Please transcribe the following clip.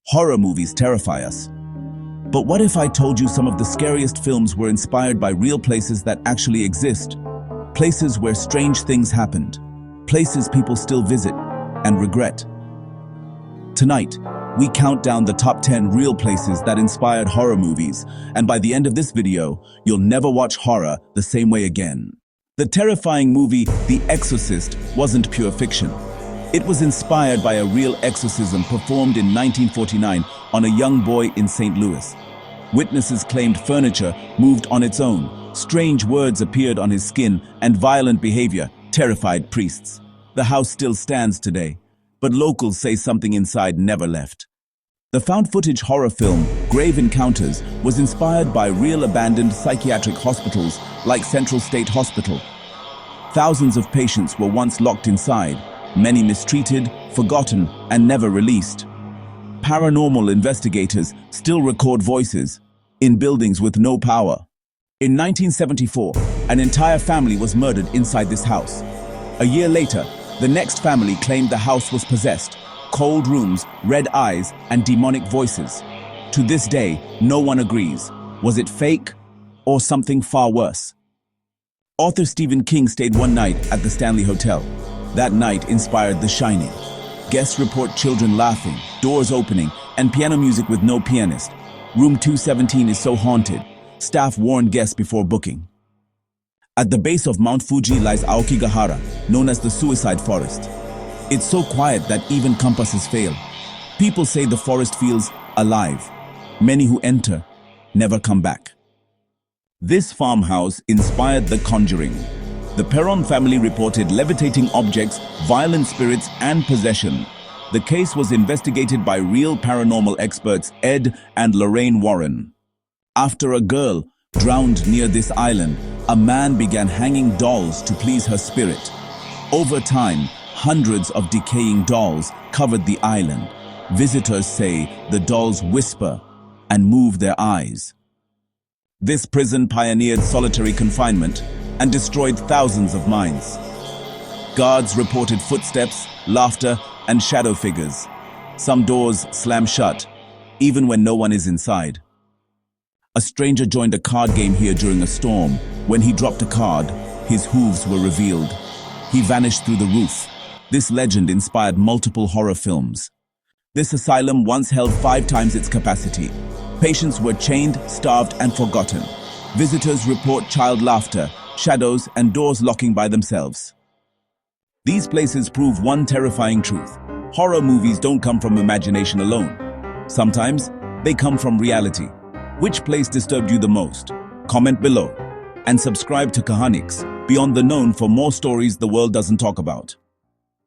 Horror movies terrify us. But what if I told you some of the scariest films were inspired by real places that actually exist? Places where strange things happened. Places people still visit and regret. Tonight, we count down the top 10 real places that inspired horror movies, and by the end of this video, you'll never watch horror the same way again. The terrifying movie The Exorcist wasn't pure fiction. It was inspired by a real exorcism performed in 1949 on a young boy in St. Louis. Witnesses claimed furniture moved on its own, strange words appeared on his skin, and violent behavior terrified priests. The house still stands today, but locals say something inside never left. The found-footage horror film Grave Encounters was inspired by real abandoned psychiatric hospitals like Central State Hospital. Thousands of patients were once locked inside, many mistreated, forgotten, and never released. Paranormal investigators still record voices in buildings with no power. In 1974, an entire family was murdered inside this house. A year later, the next family claimed the house was possessed. Cold rooms, red eyes, and demonic voices. To this day, no one agrees. Was it fake or something far worse? Author Stephen King stayed one night at the Stanley Hotel. That night inspired The Shining. Guests report children laughing, doors opening, and piano music with no pianist. Room 217 is so haunted. Staff warned guests before booking. At the base of Mount Fuji lies Aokigahara, known as the Suicide Forest. It's so quiet that even compasses fail. People say the forest feels alive. Many who enter never come back. This farmhouse inspired The Conjuring. The Perron family reported levitating objects, violent spirits, and possession. The case was investigated by real paranormal experts Ed and Lorraine Warren. After a girl drowned near this island, a man began hanging dolls to please her spirit. Over time, hundreds of decaying dolls covered the island. Visitors say the dolls whisper and move their eyes. This prison pioneered solitary confinement and destroyed thousands of minds. Guards reported footsteps, laughter, and shadow figures. Some doors slam shut, even when no one is inside. A stranger joined a card game here during a storm. When he dropped a card, his hooves were revealed. He vanished through the roof. This legend inspired multiple horror films. This asylum once held 5 times its capacity. Patients were chained, starved, and forgotten. Visitors report child laughter, shadows, and doors locking by themselves. These places prove one terrifying truth. Horror movies don't come from imagination alone. Sometimes, they come from reality. Which place disturbed you the most? Comment below. And subscribe to Kahanix, Beyond the Known, for more stories the world doesn't talk about.